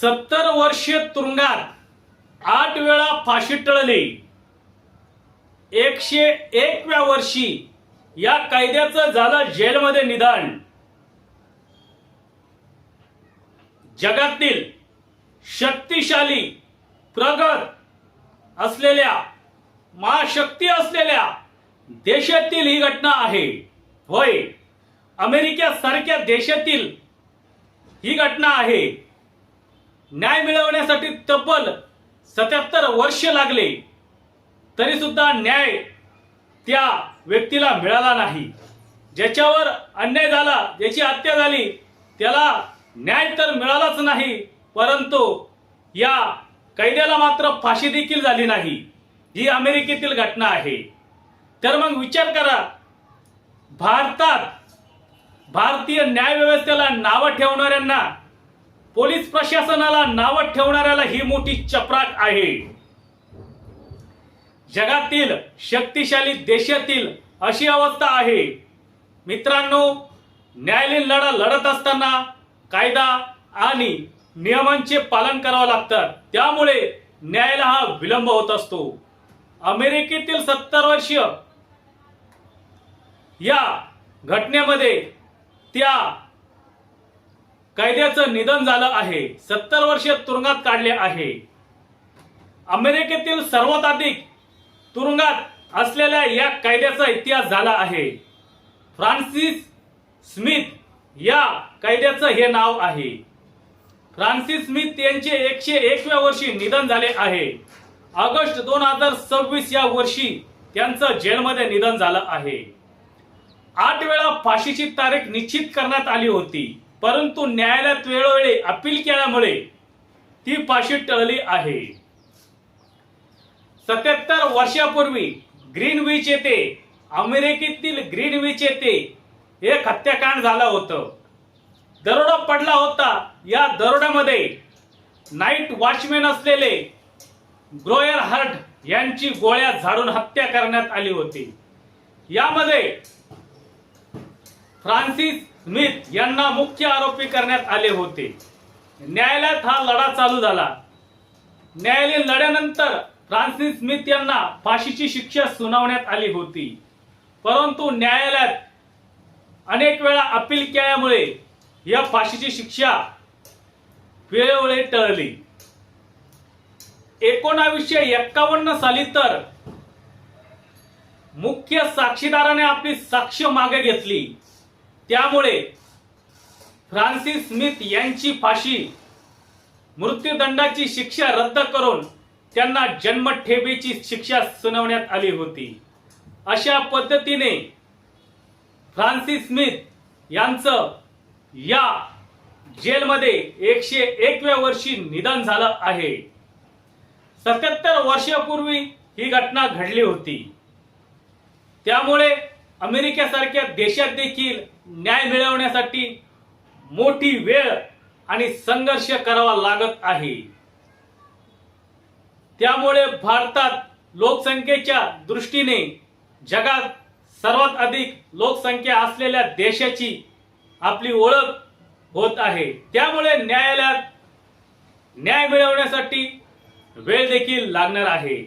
70 वर्षे तुरुंगात 8 वेळा फाशी टळली. 101व्या वर्षी या कैद्याचं झालं जेलमध्ये निधन. जगातील शक्तिशाली प्रगत असलेल्या महाशक्ती असलेल्या देशातील ही घटना आहे. होय, अमेरिकेसारख्या देशातील ही घटना आहे. न्याय मिळवण्यासाठी तब्बल 77 वर्ष लागले तरी सुद्धा न्याय त्या व्यक्तीला मिळाला नाही. ज्याच्यावर अन्याय झाला, ज्याची हत्या झाली, त्याला न्याय तर मिळालाच नाही, परंतु या कैद्याला मात्र फाशी देखील झाली नाही. ही अमेरिकेतील घटना आहे. तर मग विचार करा, भारतात भारतीय न्याय व्यवस्थेला नावं ठेवणाऱ्यांना, पोलीस प्रशासनाला नावं ठेवणाऱ्याला ही मोठी चपराक आहे. जगातील शक्तिशाली देशातील अशी अवस्था आहे. मित्रांनो, न्यायालयीन लढा लढत असताना कायदा आणि नियमांचे पालन करावं लागतं. त्यामुळे न्यायाला हा विलंब होत असतो. अमेरिकेतील 70 वर्ष या घटनेमध्ये त्या कैद्याचं निधन झालं आहे. 70 वर्ष तुरुंगात काढले आहे. अमेरिकेतील सर्वात अधिक तुरुंगात असलेल्या या कैद्याचा इतिहास झाला आहे. फ्रान्सिस स्मिथ या कैद्याचं हे नाव आहे. फ्रान्सिस स्मिथ यांचे 101व्या वर्षी निधन झाले आहे. ऑगस्ट 2026 या वर्षी त्यांचं जेलमध्ये निधन झालं आहे. 8 वेळा फाशीची तारीख निश्चित करण्यात आली होती, परंतु न्यायालयात वेळोवेळी अपील केल्यामुळे ती फाशी टळली आहे. 77 वर्षापूर्वी ग्रीनविच येथे, अमेरिकेतील ग्रीनविच येथे एक हत्याकांड झालं होतं. दरोडा पडला होता. या दरोड्यामध्ये नाईट वॉचमॅन असलेले ग्रोयर हार्ट यांची गोळ्या झाडून हत्या करण्यात आली होती. यामध्ये फ्रान्सिस स्मिथ यांना मुख्य आरोपी करण्यात आले होते. न्यायालयात हा लढा चालू झाला. न्यायालयीन लढ्यानंतर फ्रान्सिस स्मिथ यांना फाशीची शिक्षा सुनावण्यात आली होती, परंतु न्यायालयात अनेक वेळा अपील केल्यामुळे या फाशीची शिक्षा वेळोवेळी टळली. 1951 साली तर मुख्य साक्षीदाराने आपली साक्ष मागे घेतली. त्यामुळे फ्रान्सिस स्मिथ यांची फाशी, मृत्यूदंडाची शिक्षा रद्द करून त्यांना जन्मठेपेची शिक्षा सुनावण्यात आली होती. अशा पद्धतीने फ्रान्सिस स्मिथ यांचं या जेलमध्ये 101व्या वर्षी निधन झालं आहे. 77 वर्षापूर्वी ही घटना घडली होती. त्यामुळे अमेरिकेसारख्या देशात देखील न्याय मिळवण्यासाठी मोठी वेळ आणि संघर्ष करावा लागत आहे. त्यामुळे भारतात लोकसंख्येच्या दृष्टीने जगात सर्वात अधिक लोकसंख्या असलेल्या देशाची आपली ओळख होत आहे. त्यामुळे न्यायालयात न्याय मिळवण्यासाठी वेळ देखील लागणार आहे.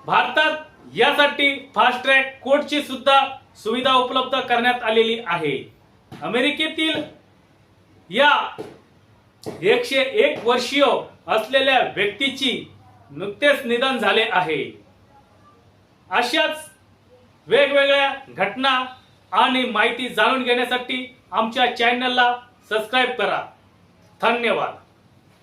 भारतात यासाठी फास्ट ट्रॅक कोर्टची सुद्धा सुविधा उपलब्ध करण्यात आलेली आहे. अमेरिकेतील या 101 वर्षीय असलेल्या व्यक्तीची नुकतेच निधन झाले आहे. अशाच वेगवेगळ्या घटना आणि माहिती जाणून घेण्यासाठी आमच्या चॅनलला सबस्क्राईब करा. धन्यवाद.